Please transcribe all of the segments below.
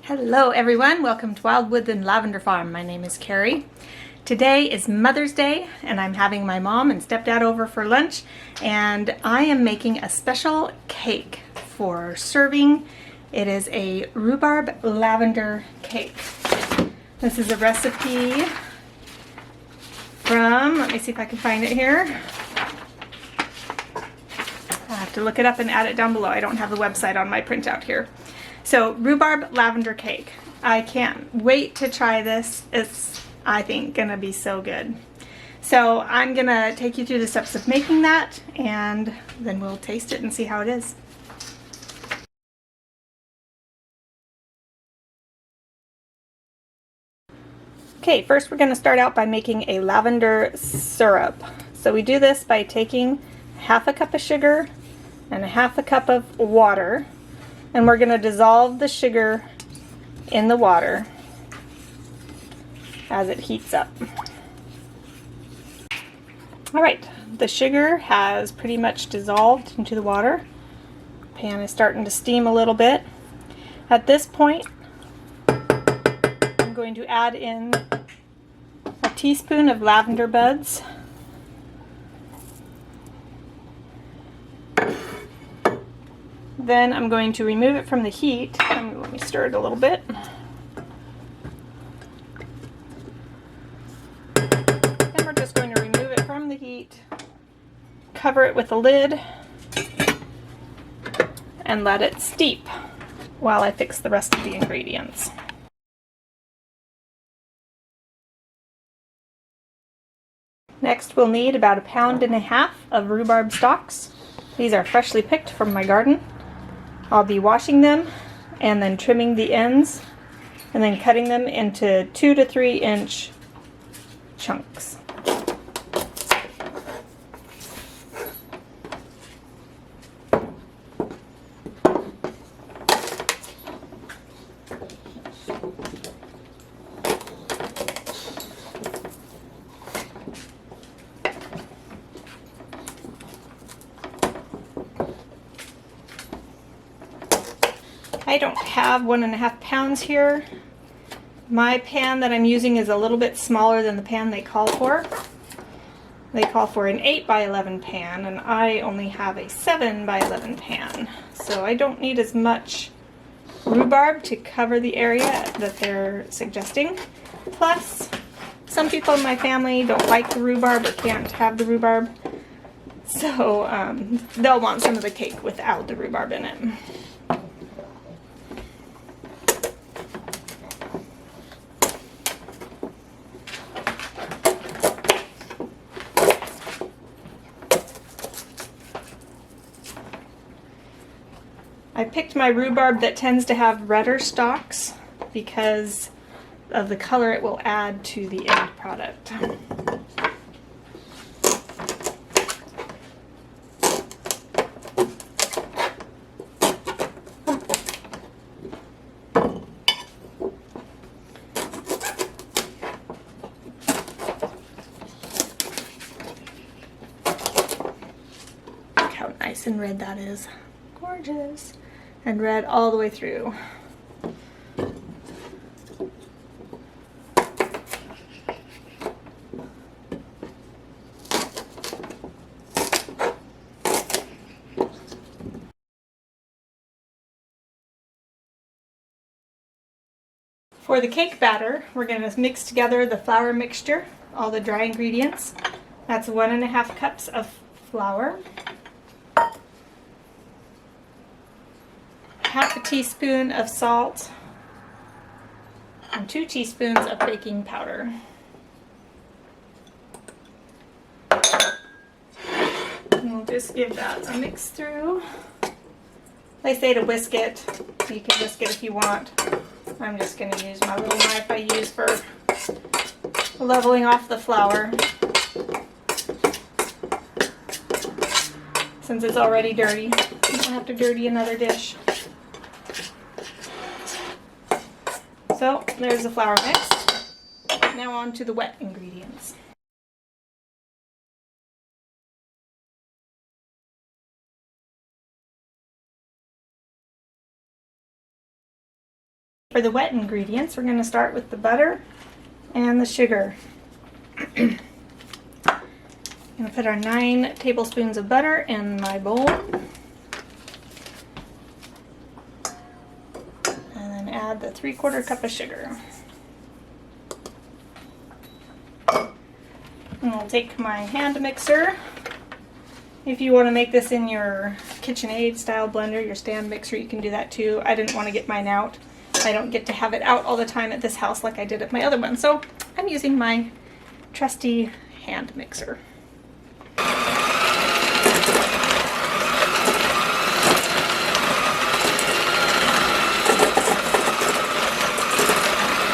Hello everyone, welcome to Wild Woodland Lavender Farm. My name is Carrie. Today is Mother's Day and I'm having my mom and stepdad over for lunch, and I am making a special cake for serving. It is a rhubarb lavender cake. This is a recipe from, let me see if I can find it here. I have to look it up and add it down below. I don't have the website on my printout here. So, rhubarb lavender cake. I can't wait to try this. It's, I think, gonna be so good. So I'm gonna take you through the steps of making that, and then we'll taste it and see how it is. Okay, first we're gonna start out by making a lavender syrup. So we do this by taking half a cup of sugar and half a cup of water, and we're going to dissolve the sugar in the water as it heats up. Alright, the sugar has pretty much dissolved into the water. The pan is starting to steam a little bit. At this point, I'm going to add in a teaspoon of lavender buds. Then I'm going to remove it from the heat. Let me stir it a little bit. And we're just going to remove it from the heat, cover it with a lid, and let it steep while I fix the rest of the ingredients. Next, we'll need about 1.5 pounds of rhubarb stalks. These are freshly picked from my garden. I'll be washing them and then trimming the ends and then cutting them into 2 to 3 inch chunks. I don't have 1.5 pounds here. My pan that I'm using is a little bit smaller than the pan they call for. They call for an 8 by 11 pan, and I only have a 7 by 11 pan. So I don't need as much rhubarb to cover the area that they're suggesting. Plus, some people in my family don't like the rhubarb or can't have the rhubarb. So they'll want some of the cake without the rhubarb in it. I picked my rhubarb that tends to have redder stalks because of the color it will add to the end product. Look how nice and red that is. Gorgeous. And red all the way through. For the cake batter, we're going to mix together the flour mixture, all the dry ingredients. That's 1.5 cups of flour, half a teaspoon of salt, and 2 teaspoons of baking powder. And we'll just give that a mix through. They say to whisk it. You can whisk it if you want. I'm just going to use my little knife I use for leveling off the flour, since it's already dirty. You don't have to dirty another dish. So there's the flour mixed. Now on to the wet ingredients. For the wet ingredients, we're going to start with the butter and the sugar. I'm going to put our 9 tablespoons of butter in my bowl. And then add the 3/4 cup of sugar. And I'll take my hand mixer. If you want to make this in your KitchenAid style blender, your stand mixer, you can do that too. I didn't want to get mine out. I don't get to have it out all the time at this house like I did at my other one. So I'm using my trusty hand mixer.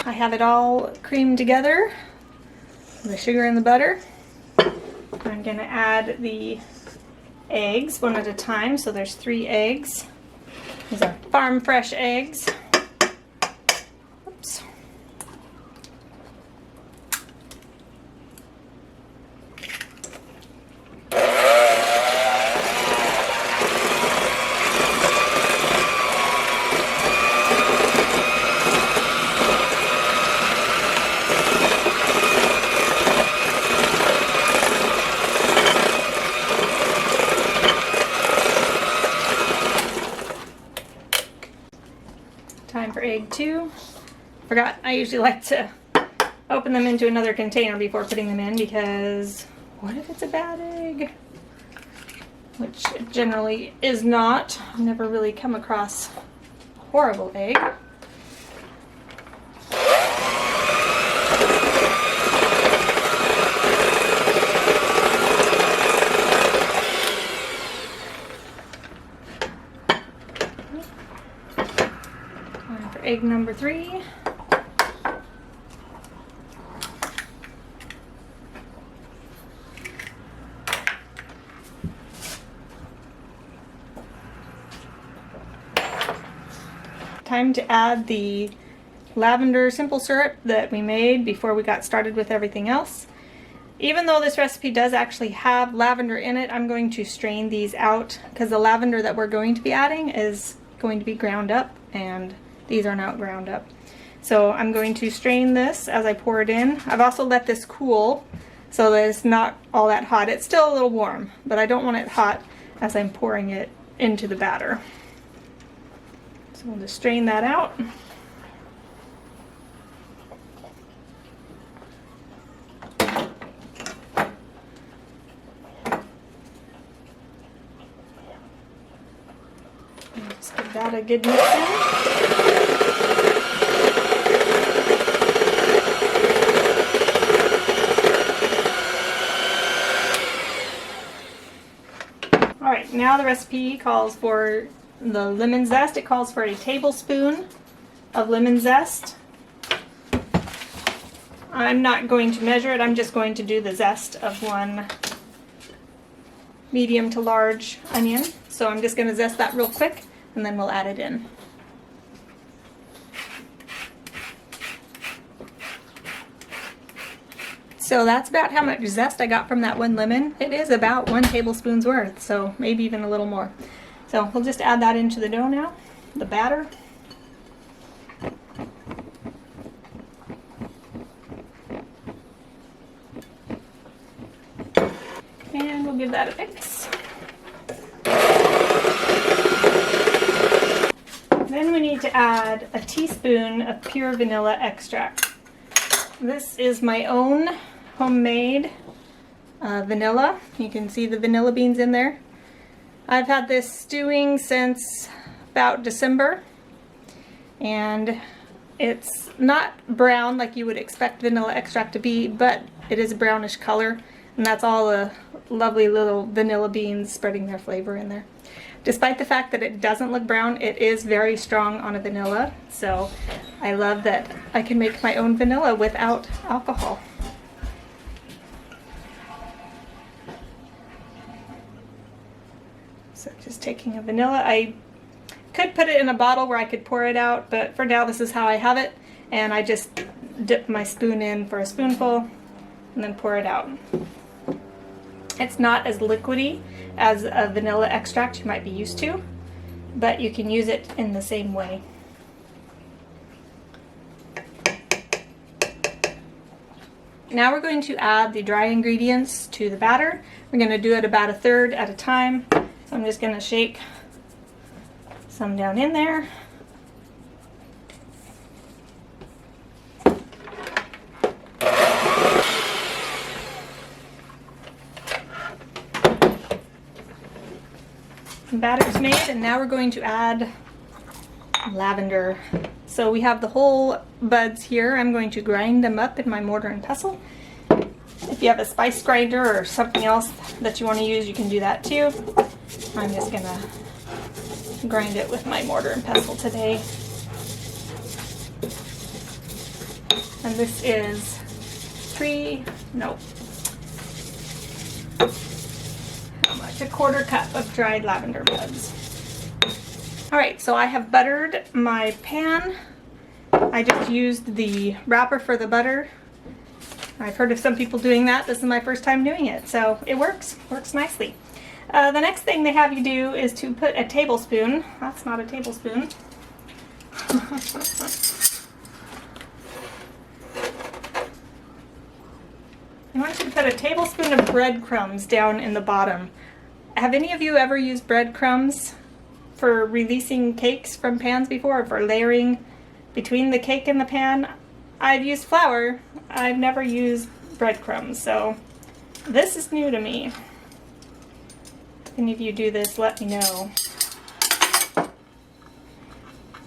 I have it all creamed together, the sugar and the butter. I'm going to add the eggs one at a time. So there's 3 eggs. These are farm fresh eggs. Oops. Time for egg 2. Forgot, I usually like to open them into another container before putting them in, because what if it's a bad egg? Which it generally is not. I've never really come across a horrible egg. Egg number 3. Time to add the lavender simple syrup that we made before we got started with everything else. Even though this recipe does actually have lavender in it, I'm going to strain these out because the lavender that we're going to be adding is going to be ground up, and these are not ground up. So I'm going to strain this as I pour it in. I've also let this cool so that it's not all that hot. It's still a little warm, but I don't want it hot as I'm pouring it into the batter. So we'll just strain that out. And just give that a good mix in. Alright, now the recipe calls for the lemon zest. It calls for a tablespoon of lemon zest. I'm not going to measure it, I'm just going to do the zest of 1 medium to large onion. So I'm just going to zest that real quick and then we'll add it in. So that's about how much zest I got from that 1 lemon. It is about 1 tablespoon's worth, so maybe even a little more. So we'll just add that into the dough now, the batter. And we'll give that a mix. Then we need to add a teaspoon of pure vanilla extract. This is my own homemade vanilla. You can see the vanilla beans in there. I've had this stewing since about December, and it's not brown like you would expect vanilla extract to be, but it is a brownish color, and that's all the lovely little vanilla beans spreading their flavor in there. Despite the fact that it doesn't look brown, it is very strong on a vanilla, so I love that I can make my own vanilla without alcohol. So just taking a vanilla, I could put it in a bottle where I could pour it out, but for now this is how I have it, and I just dip my spoon in for a spoonful and then pour it out. It's not as liquidy as a vanilla extract you might be used to, but you can use it in the same way. Now we're going to add the dry ingredients to the batter. We're going to do it about 1/3 at a time. So I'm just going to shake some down in there. Batter's made, and now we're going to add lavender. So we have the whole buds here. I'm going to grind them up in my mortar and pestle. If you have a spice grinder or something else that you want to use, you can do that too. I'm just gonna grind it with my mortar and pestle today. And this is 1/4 cup of dried lavender buds. Alright, so I have buttered my pan. I just used the wrapper for the butter. I've heard of some people doing that. This is my first time doing it, so it works nicely. The next thing they have you do is to put a tablespoon, that's not a tablespoon, I want you to put a tablespoon of breadcrumbs down in the bottom. Have any of you ever used breadcrumbs for releasing cakes from pans before, or for layering between the cake and the pan? I've used flour. I've never used breadcrumbs, so this is new to me. If any of you do this, let me know.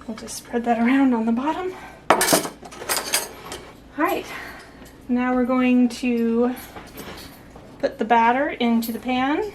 I'll just spread that around on the bottom. Alright, now we're going to put the batter into the pan.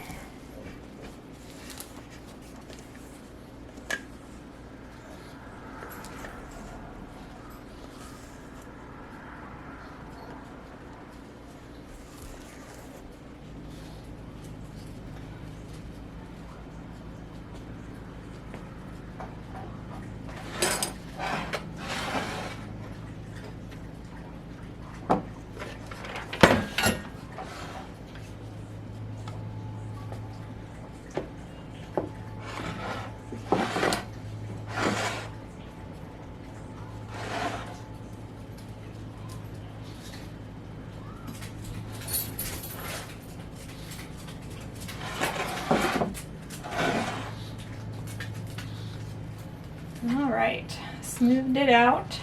Alright, smoothed it out.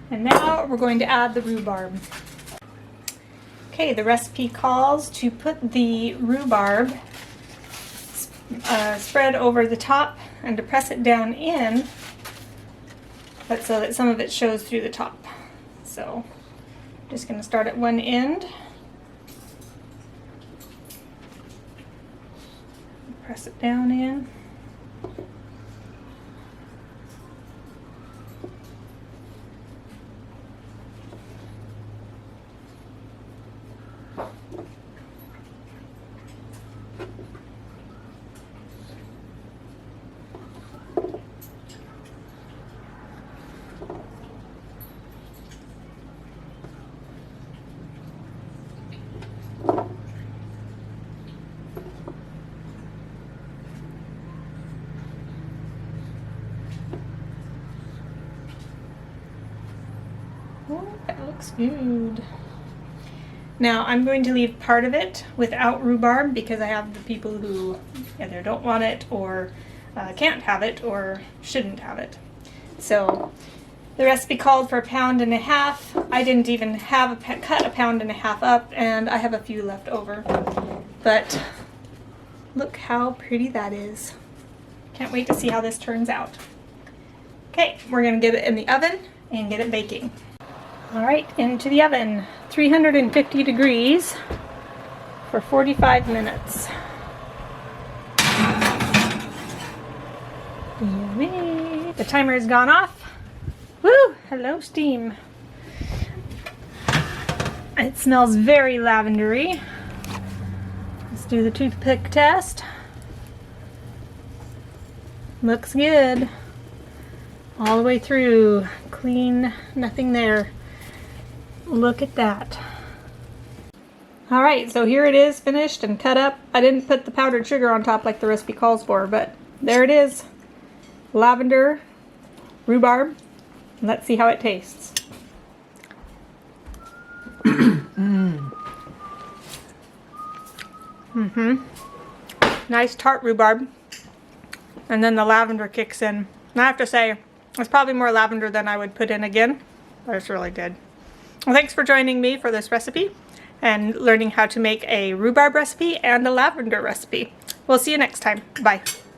And now we're going to add the rhubarb. Okay, the recipe calls to put the rhubarb spread over the top and to press it down in, but so that some of it shows through the top. So I'm just going to start at one end. Press it down in. Oh, that looks good. Now I'm going to leave part of it without rhubarb because I have the people who either don't want it or can't have it or shouldn't have it. So the recipe called for 1.5 pounds. I didn't even have cut 1.5 pounds up, and I have a few left over. But look how pretty that is. Can't wait to see how this turns out. Okay, we're going to get it in the oven and get it baking. Alright, into the oven, 350 degrees for 45 minutes. Yummy! The timer has gone off. Woo! Hello, steam. It smells very lavendery. Let's do the toothpick test. Looks good. All the way through. Clean, nothing there. Look at that. Alright, so here it is, finished and cut up. I didn't put the powdered sugar on top like the recipe calls for, but there it is. Lavender, rhubarb. Let's see how it tastes. Nice tart rhubarb. And then the lavender kicks in. And I have to say, it's probably more lavender than I would put in again, but it's really good. Well, thanks for joining me for this recipe and learning how to make a rhubarb recipe and a lavender recipe. We'll see you next time. Bye.